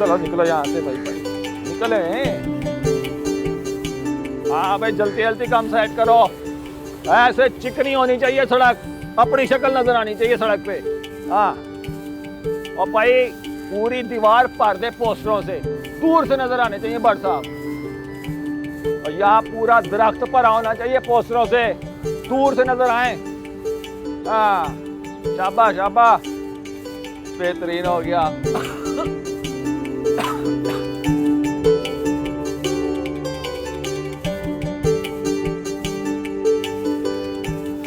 चलो निकलो यहाँ से भाई निकले। हाँ भाई जल्दी जल्दी काम सेट करो। ऐसे चिकनी होनी चाहिए सड़क, अपनी शक्ल नजर आनी चाहिए सड़क पे। हाँ और भाई पूरी दीवार भर दे पोस्टरों से, दूर से नजर आने चाहिए भट्ट साहब। और यहाँ पूरा दरख्त भरा होना चाहिए पोस्टरों से, दूर से नजर आए। हाँ शाबाश शाबाश, बेहतरीन हो गया।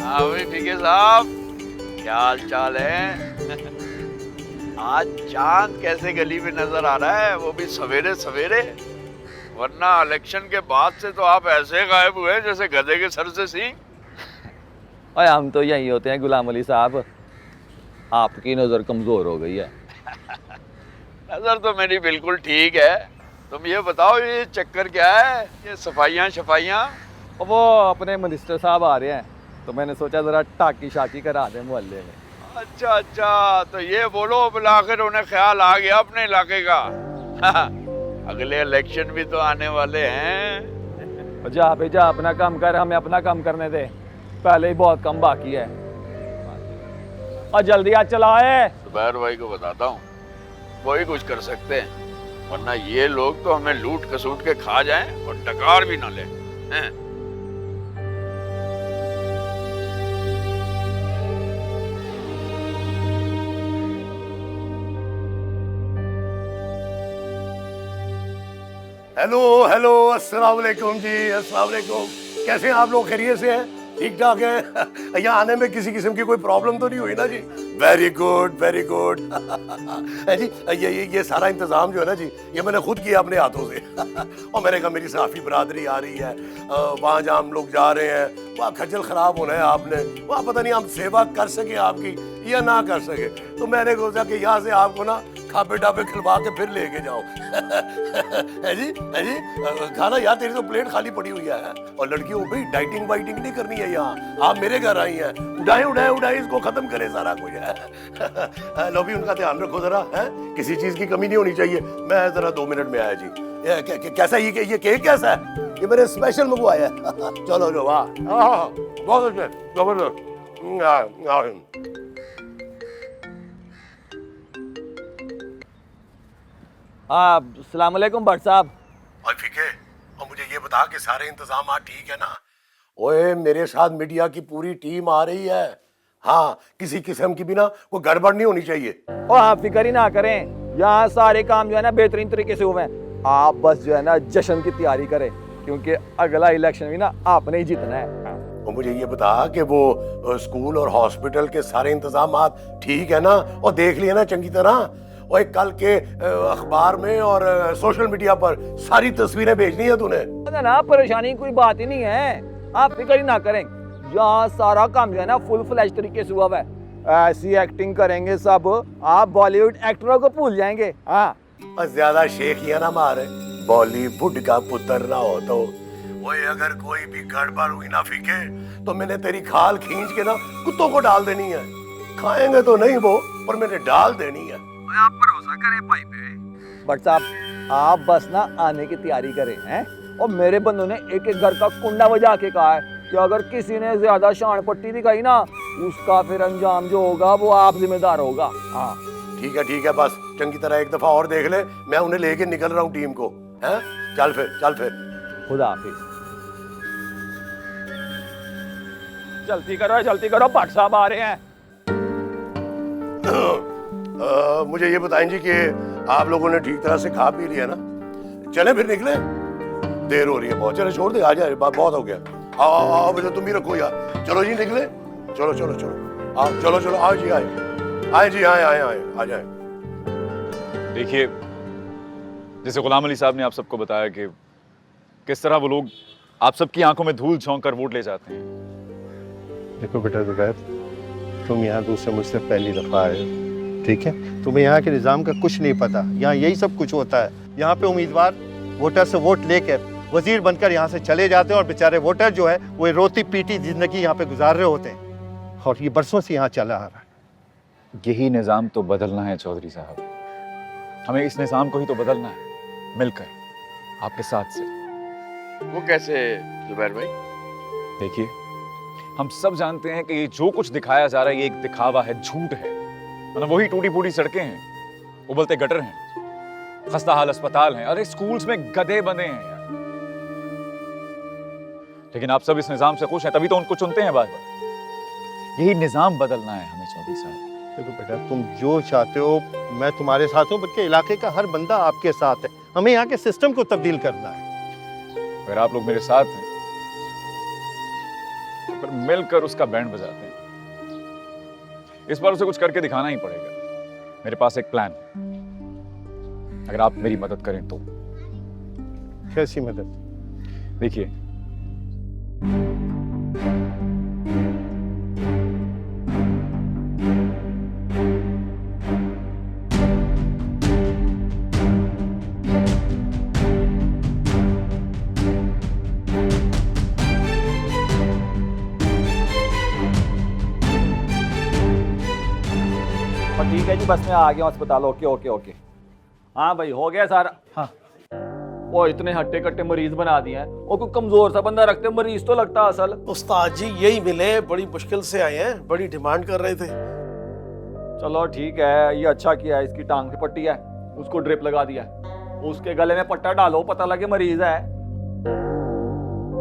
हाँ भाई ठीक है साहब, क्या हाल चाल है? आज चांद कैसे गली में नजर आ रहा है, वो भी सवेरे सवेरे। वरना इलेक्शन के बाद से तो आप ऐसे गायब हुए जैसे गधे के सर से सींग। अरे हम तो यही होते हैं गुलाम अली साहब, आपकी नजर कमजोर हो गई है। नजर तो मेरी बिल्कुल ठीक है। तुम ये बताओ ये चक्कर क्या है, ये सफाइयाँ शफाइयाँ? वो अपने मिनिस्टर साहब आ रहे हैं तो मैंने सोचा जरा टाकी शाकी करा दें मोहल्ले में। अच्छा अच्छा, तो ये बोलो आखिर उन्हें ख्याल आ गया अपने इलाके का। अगले इलेक्शन भी तो आने वाले हैं। जा पे जा, अपना काम कर, हमें अपना काम करने दे, पहले ही बहुत कम बाकी है। और जल्दी आज चलाए। जुबैर भाई को बताता हूँ, वही कुछ कर सकते हैं, वरना ये लोग तो हमें लूट खसूट के खा जाएं और डकार भी ना ले। हेलो हेलो, अस्सलाम वालेकुम जी, अस्सलाम वालेकुम। कैसे हैं आप लोग? खैरियत से हैं? ठीक ठाक है? यहाँ आने में किसी किस्म की कोई प्रॉब्लम तो नहीं हुई ना जी? Very good very good. जी ये सारा इंतजाम जो है ना जी, ये मैंने खुद किया अपने हाथों से। और मैंने कहा मेरी साफी बरादरी आ रही है, वहाँ जहाँ हम लोग जा रहे हैं वहाँ खज्जल खराब होना है आपने, वहाँ पता नहीं हम सेवा कर सके आपकी या ना कर सके, तो मैंने सोचा कि यहाँ से आपको ना खापे डापे खिलवा के फिर लेके जाओ। है जी खाना यार, तेरी तो प्लेट खाली पड़ी हुई है। और लड़कियों भाई डाइटिंग वाइटिंग नहीं करनी है यहाँ, आप मेरे घर आई हैं, उड़ाए उड़ाए उड़ाए इसको खत्म करे सारा कुछ है। लो भी उनका ध्यान रखो जरा, है किसी चीज की कमी नहीं होनी चाहिए। मैं जरा 2 मिनट में आया जी। कैसा ये केक कैसा है? ये मैंने स्पेशल मंगवाया है। चलो जो वाह, बहुत अच्छे, जबरदस्त। अस्सलाम वालेकुम भट्ट साहब। और फिके, और मुझे ये बता कि सारे इंतजाम ठीक है ना? ओए मेरे साथ मीडिया की पूरी टीम आ रही है। हाँ, किसी किस्म की भी ना कोई गड़बड़ नहीं होनी चाहिए। और आप फिक्र ही ना करें, यहाँ सारे काम जो है ना बेहतरीन तरीके से हुए हैं। आप बस जो है ना जश्न की तैयारी करें, क्योंकि अगला इलेक्शन भी ना आपने ही जीतना है। और मुझे ये बता कि वो स्कूल और हॉस्पिटल के सारे इंतजाम ठीक है ना? और देख लिए ना चंगी तरह? और कल के अखबार में और सोशल मीडिया पर सारी तस्वीरें भेजनी है तूने? ना परेशानी कोई बात ही नहीं है, आप फिक्र ही ना करें। यहाँ सारा काम जो है ना फुल फ्लैश तरीके से हुआ है। ऐसी एक्टिंग करेंगे सब, आप बॉलीवुड एक्टरों को भूल जाएंगे। हाँ ज्यादा शेखियां ना मारे, बॉलीवुड का पुत्र ना हो तो। ओए अगर कोई भी गड़बड़ हुई ना फिके, तो मैंने तेरी खाल खींच के ना कुत्तों को डाल देनी है। खाएंगे तो नहीं वो, पर मैंने डाल देनी है। आप भरोसा करें भाई पे। भट्ट साहब आप बस ना आने की तैयारी करें हैं। और मेरे बंधु ने एक एक घर का कुंडा बजा के कहा है कि अगर किसी ने ज्यादा शान पट्टी दिखाई ना, उसका फिर अंजाम जो होगा वो आप जिम्मेदार होगा। हाँ ठीक है, बस चंगी तरह एक दफा और देख ले, मैं उन्हें लेके निकल रहा हूँ टीम को। हैं? चल फिर। खुदा हाफिज। जल्दी करो भट्ट साहब आ रहे हैं। मुझे ये बताएं जी कि आप लोगों ने ठीक तरह से खा पी लिया ना? चले फिर निकले, देर हो रही है बहुत। चलो छोड़ दे, आ जाए, बहुत हो गया। आओ बेटा, तुम भी रखो यार। चलो जी निकले, चलो आओ, चलो आओ जी, आए आ जाए। देखिए, जैसे गुलाम अली साहब ने आप सबको बताया कि किस तरह वो लोग आप सबकी आंखों में धूल झोंक कर वोट ले जाते हैं। देखो बेटा जुबैर, तुम यहाँ दूसरे मुझसे पहली दफा आए, ठीक है? तुम्हें यहाँ के निज़ाम का कुछ नहीं पता। यहाँ यही सब कुछ होता है। यहाँ पे उम्मीदवार वोटर से वोट लेकर वजीर बनकर यहाँ से चले जाते हैं, और बेचारे वोटर जो है वो रोती पीटी जिंदगी यहाँ पे गुजार रहे होते हैं, और ये बरसों से यहाँ चला आ रहा है। यही निज़ाम तो बदलना है चौधरी साहब। हमें इस निज़ाम को ही तो बदलना है, मिलकर, आपके साथ से। वो कैसे जुबैर भाई? देखिए, हम सब जानते हैं कि ये जो कुछ दिखाया जा रहा है ये एक दिखावा है, झूठ है। मतलब वही टूटी फूटी सड़कें हैं, उबलते गटर हैं, खस्ता हाल अस्पताल हैं, अरे स्कूल्स में गधे बंधे हैं यार। लेकिन आप सब इस निजाम से खुश हैं, तभी तो उनको चुनते हैं बार बार। यही निजाम बदलना है हमें 24 साल। देखो बेटा, तुम जो चाहते हो मैं तुम्हारे साथ हूँ, बल्कि इलाके का हर बंदा आपके साथ है। हमें यहाँ के सिस्टम को तब्दील करना है। अगर आप लोग मेरे साथ हैं तो फिर मिलकर उसका बैंड बजाते हैं। इस बार उसे कुछ करके दिखाना ही पड़ेगा। मेरे पास एक प्लान है, अगर आप मेरी मदद करें तो। कैसी मदद? देखिए, ठीक है जी, बस मैं आ गया हूँ अस्पताल। Okay okay okay. हाँ भाई, हो गया सारा। हाँ। वो इतने हट्टे कट्टे मरीज बना दिए हैं, वो कोई कमजोर सा बंदा रखते मरीज तो लगता असल। उस्ताद जी यही मिले, बड़ी मुश्किल से आए हैं, बड़ी डिमांड कर रहे थे। चलो ठीक है, ये अच्छा किया है। इसकी टांग की पट्टी है, उसको ड्रिप लगा दिया, उसके गले में पट्टा डालो, पता लगे मरीज है।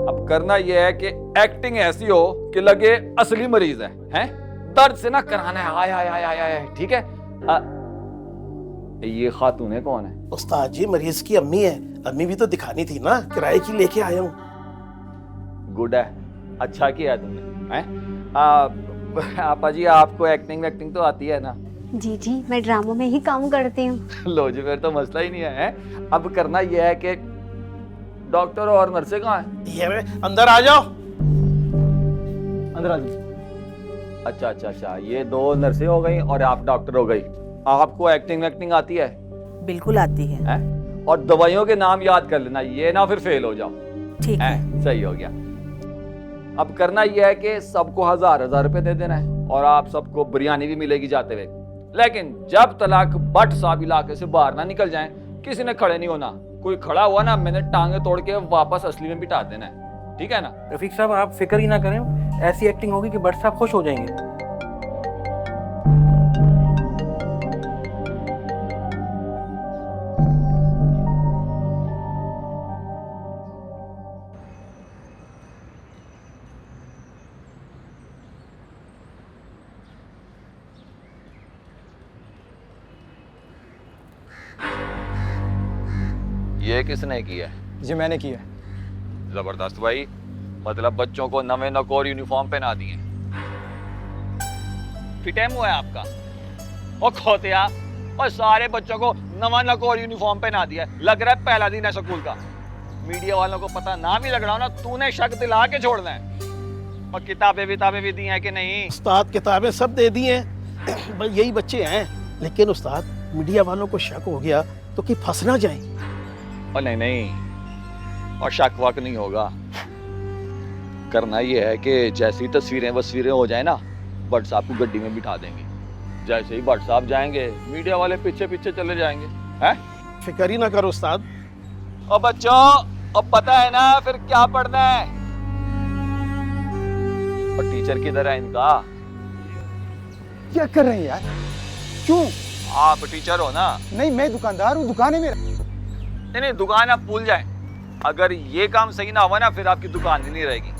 अब करना यह है कि एक्टिंग ऐसी हो कि लगे असली मरीज है? दर्द से ना कराना है। आय आय आय आय आय, ठीक है। ये खातून है कौन है? उस्ताद जी मरीज की अम्मी है। अम्मी भी तो दिखानी थी ना, किराए की लेके आया हूँ। गुड है, अच्छा किया तुमने। आपा जी, आपको एक्टिंग वैक्टिंग तो आती है ना? जी जी, मैं ड्रामों में ही काम करती हूँ। लो जी, फिर तो मसला ही नहीं है। अब करना यह है कि डॉक्टर और नर्सें कहाँ हैं? ये अंदर आ जाओ। अंदर आ जाओ। अच्छा अच्छा अच्छा, ये दो नर्सें हो गई और आप डॉक्टर हो गई। आपको एक्टिंग वैक्टिंग आती है? बिल्कुल आती है। और दवाइयों के नाम याद कर लेना, ये ना फिर फेल हो जाओ। ठीक है। सही हो गया। अब करना यह है कि सबको 1000 रुपए दे देना है और आप सबको बिरयानी भी मिलेगी जाते हुए। लेकिन जब तक बट साहब इलाके से बाहर ना निकल जाएं, किसी ने खड़े नहीं होना। कोई खड़ा हुआ ना, मैंने टांगे तोड़ के वापस असली में बिठा देना है, ठीक है ना? रफीक साहब, आप फिक्र ही ना करें, ऐसी एक्टिंग होगी कि बट साहब खुश हो जाएंगे। ये किसने किया है? जी मैंने किया। जबरदस्त भाई, मतलब बच्चों को नवे नकोर यूनिफॉर्म पहना दिए। फिटेम हुआ है आपका? ओ खोतिया, और सारे बच्चों को नवा नकोर यूनिफॉर्म पहना दिया। लग रहा है पहला दिन है स्कूल का। मीडिया वालों को पता ना भी लग रहा हो ना, तूने शक दिला के छोड़ना है। और किताबें भी दी हैं कि नहीं? उस्ताद किताबें सब दे दी हैं, बस यही बच्चे हैं। लेकिन उस्ताद मीडिया वालों को शक हो गया तो कि फंस ना जाए। और नहीं, और शक वक नहीं होगा। करना ये है कि जैसी तस्वीरें वस्वीरें हो जाए ना, भट्ट साहब को गड्डी में बिठा देंगे। जैसे ही भट्ट साहब जाएंगे, मीडिया वाले पीछे पीछे चले जाएंगे। हैं? फिक्र ही ना करो उस्ताद। और बच्चों, अब पता है ना फिर क्या पढ़ना है? और टीचर किधर है इनका? क्या कर रहे हैं यार? क्यों? आप टीचर हो ना? नहीं, मैं दुकानदार हूँ, दुकान है मेरा। नहीं, दुकान आप भूल जाएं। अगर ये काम सही ना हुआ ना, फिर आपकी दुकान भी नहीं रहेगी।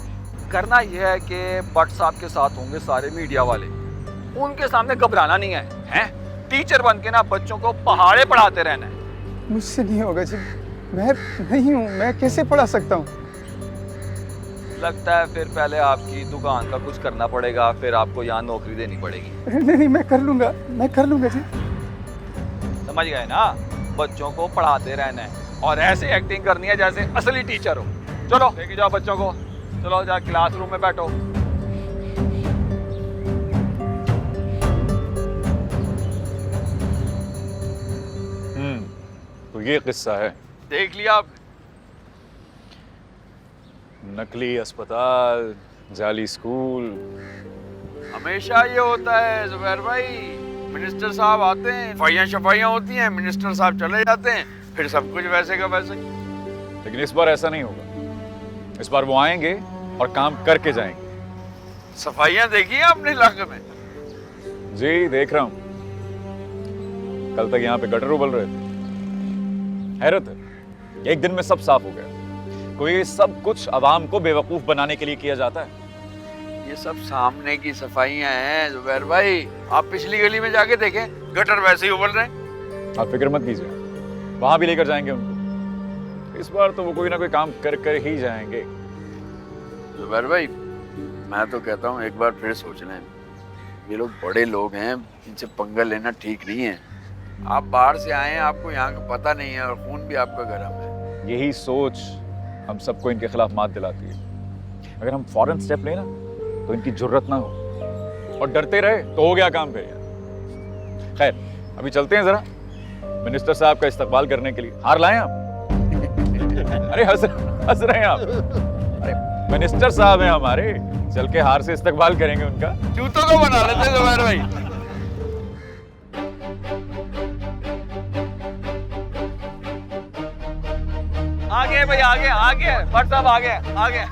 करना यह है कि भट्ट साहब के साथ होंगे सारे मीडिया वाले, उनके सामने घबराना नहीं है। हैं? टीचर बन के ना बच्चों को पहाड़े पढ़ाते रहना है। मुझसे नहीं होगा जी, मैं नहीं हूँ, मैं कैसे पढ़ा सकता हूँ? लगता है फिर पहले आपकी दुकान का कुछ करना पड़ेगा, फिर आपको यहाँ नौकरी देनी पड़ेगी। नहीं, मैं कर लूँगा जी। समझ गए ना? बच्चों को पढ़ाते रहना है और ऐसे एक्टिंग करनी है जैसे असली टीचर हो। चलो लेके जाओ बच्चों को, चलो जा क्लासरूम में बैठो। तो ये किस्सा है। देख लिया आपने? नकली अस्पताल, जाली स्कूल। हमेशा ये होता है जुबैर भाई, मिनिस्टर साहब आते हैं, सफाइयाँ होती हैं, मिनिस्टर साहब चले जाते हैं, फिर सब कुछ वैसे का वैसे। लेकिन इस बार ऐसा नहीं होगा। इस बार वो आएंगे और काम करके जाएंगे। सफाइयाँ देखी हैं अपने इलाके में? जी देख रहा हूँ। कल तक यहाँ पे गटर उबल रहे थे। हैरत है, एक दिन में सब साफ हो गया। कोई सब कुछ आवाम को बेवकूफ बनाने के लिए किया जाता है। ये सब सामने की सफाइयाँ हैं जुबैर भाई। आप पिछली गली में जाके देखें, गटर वैसे ही उबल रहे हैं। आप फिक्र मत कीजिए, वहां भी लेकर जाएंगे उनको। इस बार तो वो कोई ना कोई काम कर ही जाएंगे। जुबैर भाई, मैं तो कहता हूँ एक बार फिर सोच लें। ये लोग बड़े लोग हैं, इनसे पंगा लेना ठीक नहीं है। आप बाहर से आए हैं, आपको यहाँ का पता नहीं है और खून भी आपका गर्म है। यही सोच हम सबको इनके खिलाफ मात दिलाती है। अगर हम फौरन स्टेप लें ना तो इनकी जुर्रत ना हो, और डरते रहे तो हो गया काम पे। खैर, अभी चलते हैं जरा मिनिस्टर साहब का इस्तकबाल करने के लिए। हार लाएं आप? अरे हंस रहे हैं आप? अरे मिनिस्टर साहब हैं हमारे, चल के हार से इस्तकबाल करेंगे उनका। जूतों को बना लेते हैं जुबैर भाई। आगे भाई, आगे आगे, भट्ट साहब आगे आगे।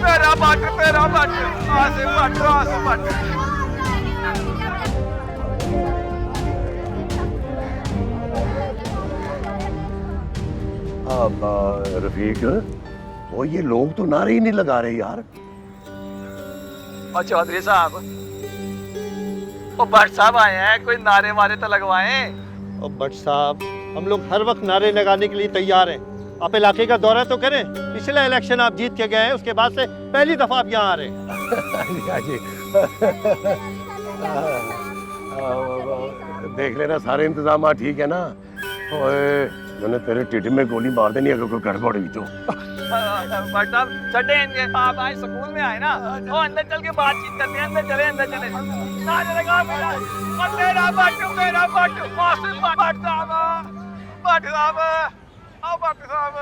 पैरा बाट, पैरा बाट, आसे बाट, आसे बाट। रफीक, वो ये लोग तो नारे ही नहीं लगा रहे यार। और चौधरी साहब, और भट्ट साहब आए हैं, कोई नारे वारे तो लगवाएं। और भट्ट साहब, हम लोग हर वक्त नारे लगाने के लिए तैयार हैं। आप इलाके का दौरा तो करें। पिछला इलेक्शन आप जीत के गए हैं, उसके बाद से पहली दफा आप यहाँ आ रहे हैं। जी देख लेना, सारे इंतजाम ठीक है ना? ओए, मैंने तेरे टिड्ढी में गोली मार देनी अगर कोई गड़बड़ हुई तो। भट्ट साहब छठे इनके, आप आए स्कूल में आए ना, वो अंदर चल के बातचीत करते हैं। अंदर चले, अंदर चले। नारे लगा मेरा, और मेरा भट्ट, मौसम भट्ट साहब, भट्ट साहब, आओ भट्ट साहब।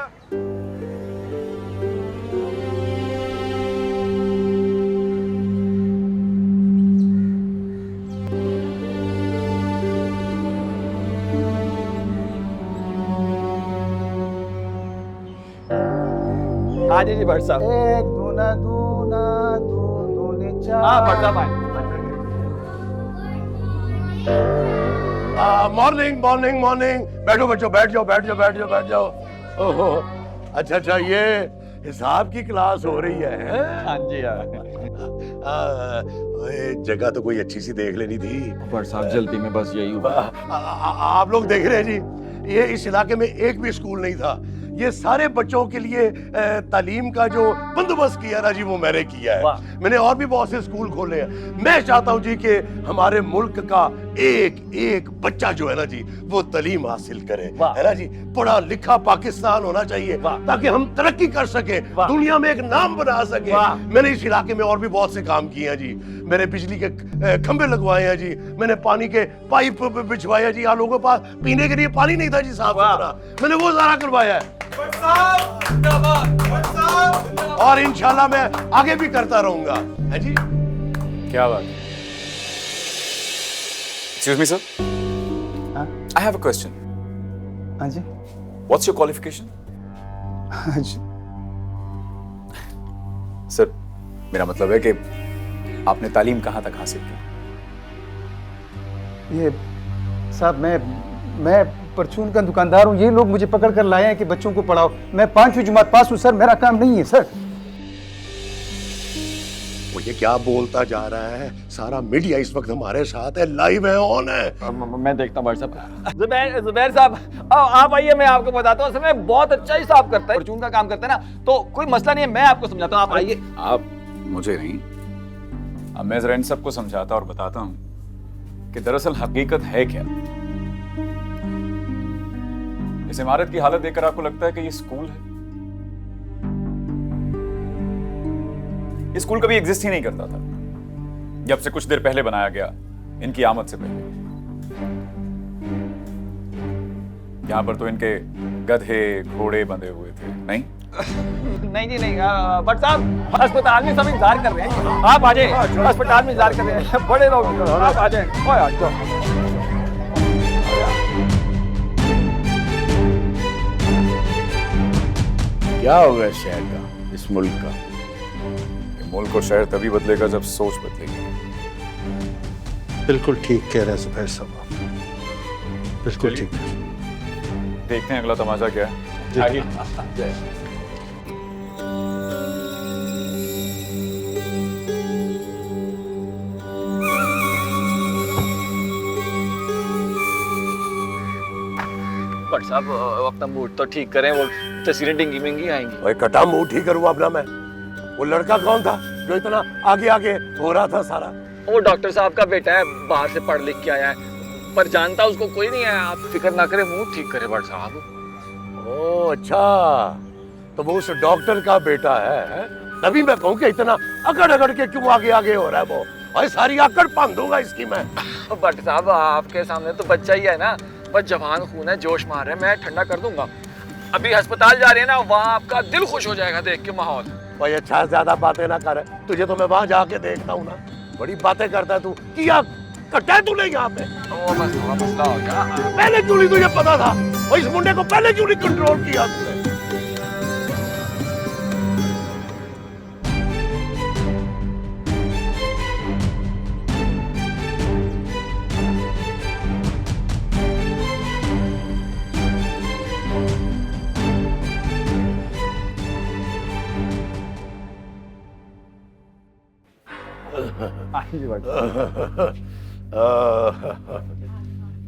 हाँ जी भट्ट साहब। एक दूना दूना दो दूनी चार। हाँ भट्ट साहब आए। Morning morning morning. बैठो बच्चों, बैठ जाओ बैठ जाओ बैठ जाओ बैठ जाओ। ओहो, अच्छा अच्छा, ये हिसाब की क्लास हो रही है? हाँ जी हाँ। जगह तो कोई अच्छी सी देख लेनी थी। भट्ट साहब जल्दी में बस यही हुआ। आप लोग देख रहे हैं जी, ये इस इलाके में एक भी स्कूल नहीं था। ये सारे बच्चों के लिए तालीम का जो बंदोबस्त किया ना जी, वो मैंने किया है। मैंने और भी बहुत से स्कूल खोले हैं। मैं चाहता हूं जी कि हमारे मुल्क का एक एक बच्चा जो है ना जी, वो तालीम हासिल करे, है ना जी। पढ़ा लिखा पाकिस्तान होना चाहिए ताकि हम तरक्की कर सके, दुनिया में एक नाम बना सके। मैंने इस इलाके में और भी बहुत से काम किए हैं जी। मैंने बिजली के खंभे लगवाए हैं जी। मैंने पानी के पाइप बिछवाए हैं जी। यहाँ लोगों के पास पीने के लिए पानी नहीं था जी साफ सुथरा, मैंने वो सारा करवाया है। और इंशाल्लाह मैं आगे भी करता रहूंगा, है जी। क्या बात? Excuse me, sir. I have a question. हाँ जी। What's your qualification? हाँ जी। Sir, मेरा मतलब है कि आपने तालीम कहाँ तक हासिल की? ये साहब, मैं परचून का दुकानदार हूँ। ये लोग मुझे पकड़ कर लाए हैं कि बच्चों को पढ़ाओ। मैं 5वीं जमात पास हूँ सर, मेरा काम नहीं है सर। वो ये क्या बोलता जा रहा है? सारा मीडिया इस वक्त हमारे साथ है, लाइव है, ऑन है। मैं देखता हूँ भट्ट साहब। जुबैर साहब, आप आइए, मैं आपको बताता हूँ। मैं बहुत अच्छा ही साफ करता है, परचून का काम करता है ना, तो कोई मसला नहीं है। मैं आपको समझाता हूँ, आप आइए। आप मुझे नहीं, अब मैं जरा इन सबको समझाता और बताता हूं कि दरअसल हकीकत है क्या। इस इमारत की हालत देखकर आपको लगता है कि ये स्कूल है। ये स्कूल कभी एग्जिस्ट ही नहीं करता था। जब से कुछ देर पहले बनाया गया, इनकी आमद से पहले। यहाँ पर तो इनके गधे घोड़े बंधे हुए थे, नहीं? नहीं जी नहीं, बट साहब अस्पताल में सब इंतजार कर रहे हैं, आप आ जाए। अस्पताल में इंतजार कर रहे हैं बड़े लोग, आप आ जाए। ओए आ जाओ। क्या होगा इस शहर का, इस मुल्क का? ये मुल्क और शहर तभी बदलेगा जब सोच बदलेगी। बिल्कुल ठीक कह रहे हैं सुबैर साहब, बिल्कुल ठीक। देखते हैं अगला तमाशा क्या है। आइए। बट साहब अपना मूड तो ठीक करें, वो तस्वीरें डिंगी मिंगी आएंगी। ओए कटा मुंह ठीक करूँ अपना मैं। वो लड़का कौन था जो इतना आगे आगे हो रहा था सारा? वो डॉक्टर साहब का बेटा है, बाहर से पढ़ लिख के आया है, पर जानता उसको कोई नहीं है। आप फिक्र ना करें, मुंह ठीक करे बट साहब। ओ अच्छा, तो वो उस डॉक्टर का बेटा है? तभी मैं कहूँ कि इतना अकड़ अकड़ के क्यों आगे आगे हो रहा है वो। और सारी आकड़ पान दूंगा इसकी मैं। बट साहब आपके सामने तो बच्चा ही है ना, बस जवान खून है, जोश मार रहे हैं, मैं ठंडा कर दूंगा। अभी अस्पताल जा रहे हैं ना, वहाँ आपका दिल खुश हो जाएगा देख के माहौल। भाई अच्छा ज्यादा बातें ना कर, तुझे तो मैं वहां जाके देखता हूँ ना। बड़ी बातें करता है तू, किया कटा है तूने यहाँ पे? ओ बस मसला हो गया। पहले क्यों नहीं तुझे पता था? और इस मुंडे को पहले क्यों नहीं कंट्रोल किया तूने?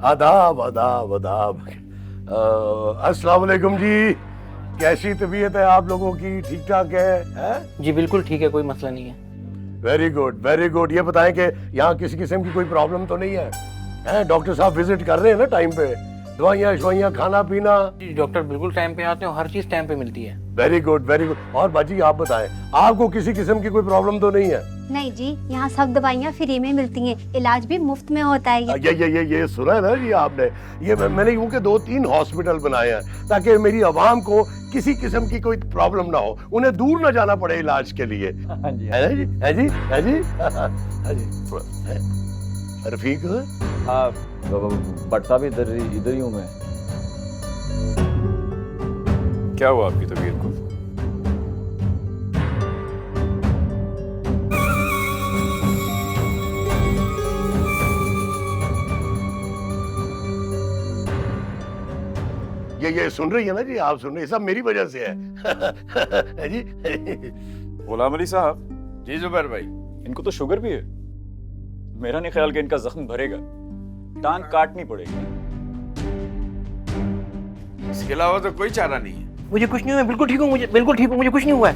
आदाब आदाब आदाब। अस्सलाम वालेकुम जी, कैसी तबीयत है आप लोगों की? ठीक ठाक है? जी बिल्कुल ठीक है, कोई मसला नहीं है। Very good very good. ये बताएं कि यहाँ किसी किस्म की कोई प्रॉब्लम तो नहीं है? डॉक्टर साहब विजिट कर रहे हैं ना टाइम पे? दवाइयाँ शवाइयाँ खाना पीना? जी डॉक्टर बिल्कुल टाइम पे आते हैं, हर चीज टाइम पे मिलती है। Very good very good. और बाजी आप बताएं, आपको किसी किस्म की कोई प्रॉब्लम तो नहीं है? नहीं जी, यहाँ सब दवाइयाँ फ्री में मिलती हैं, इलाज भी मुफ्त में होता है। ये सुना है ना जी आपने? ये मैंने यूं के 2-3 हॉस्पिटल बनाए हैं ताकि मेरी आवाम को किसी किस्म की कोई प्रॉब्लम ना हो, उन्हें दूर ना जाना पड़े इलाज के लिए। हाँ जी, है ना जी? है जी? है जी? हाँ जी। रफीक? हाँ बट साहब इधर ही हूँ मैं। क्या हुआ आपकी तबीयत को? ये सुन रही है ना जी? आप सुन रही है? सब मेरी वजह से है जी। गुलाम अली साहब। जी जुबैर भाई। इनको तो शुगर भी है। मेरा नहीं ख्याल कि इनका जख्म भरेगा, टांग काटनी पड़ेगी। इसके अलावा तो कोई चारा नहीं है। मुझे कुछ नहीं हुआ, बिल्कुल ठीक हूँ, मुझे बिल्कुल ठीक हूँ, मुझे कुछ नहीं हुआ है।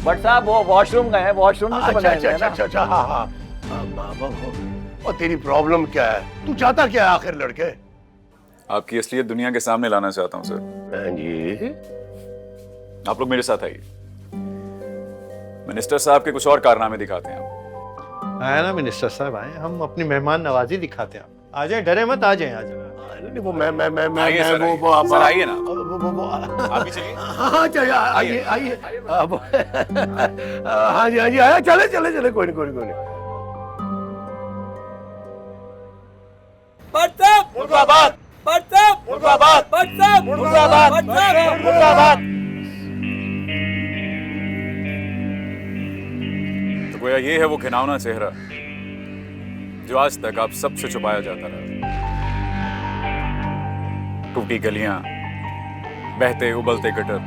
बट साहब वो वॉशरूम गए हैं, वॉशरूम में तो बनाया गया है ना। अच्छा हाँ हाँ। और तेरी प्रॉब्लम क्या है? तू चाहता क्या है आखिर लड़के? आपकी असलियत दुनिया के सामने लाना चाहता हूँ सर। जी आप लोग मेरे साथ आइए। मिनिस्टर साहब के कुछ और कारनामे दिखाते हैं आप। आए ना मिनिस्टर साहब, आए, हम अपनी मेहमान नवाजी दिखाते हैं। आ जाए, डरे मत, आ जाए आ जाए। वो मैं आइए सर, वो सर आइए ना। वो आप भी चलिए। हाँ चलिए, आइए आइए। हाँ जी आया, चले चले चले, कोई नहीं कोई नहीं कोई नहीं। मुर्दाबाद मुर्दाबाद मुर्दाबाद मुर्दाबाद। तो गोया ये है वो घिनौना चेहरा जो आज तक आप सबसे छुपाया जाता रहा। टूटी गलियां, बहते उबलते गटर,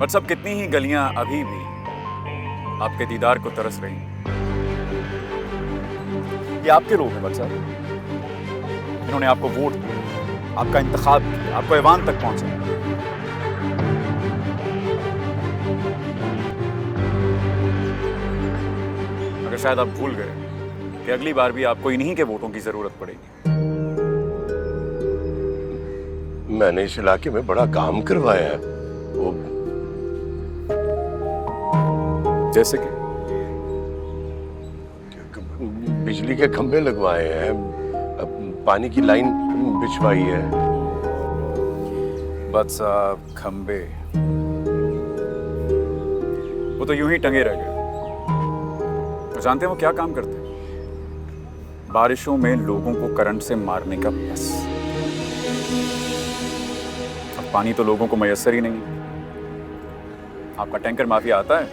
पर सब कितनी ही गलियां अभी भी आपके दीदार को तरस रही हैं। ये आपके लोग हैं बट साहब, इन्होंने आपको वोट दिया, आपका इंतखाब किया, आपको ऐवान तक पहुंचाया। अगर शायद आप भूल गए कि अगली बार भी आपको इन्हीं के वोटों की जरूरत पड़ेगी। मैंने इस इलाके में बड़ा काम करवाया है। वो जैसे कि बिजली के खंभे लगवाए हैं, पानी की लाइन बिछवाई है। बस साहब खंबे वो तो यूं ही टंगे रह गए। तो जानते हैं वो क्या काम करते हैं? बारिशों में लोगों को करंट से मारने का बस। अब पानी तो लोगों को मैसर ही नहीं। आपका टैंकर माफिया आता है,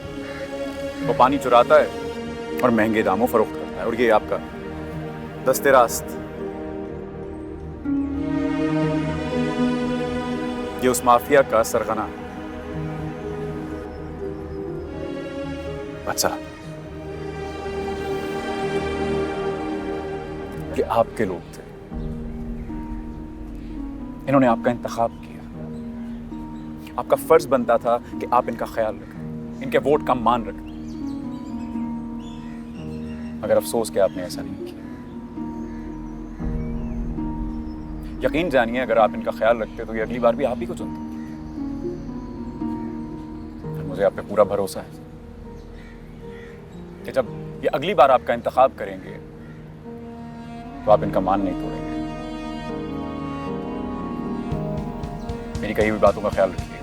वो पानी चुराता है और महंगे दामों फरोख्त करता है, और ये आपका दस्ते रास्त, ये उस माफिया का सरगना है। अच्छा, ये आपके लोग थे, इन्होंने आपका इंतखाब किया। आपका फर्ज बनता था कि आप इनका ख्याल रखें, इनके वोट का मान रखें, मगर अफसोस कि आपने ऐसा नहीं किया। यकीन जानिए, अगर आप इनका ख्याल रखते तो ये अगली बार भी आप ही को चुनते। मुझे आप पे पूरा भरोसा है कि जब ये अगली बार आपका इंतखाब करेंगे तो आप इनका मान नहीं तोड़ेंगे। मेरी कही हुई बातों का ख्याल रखिए।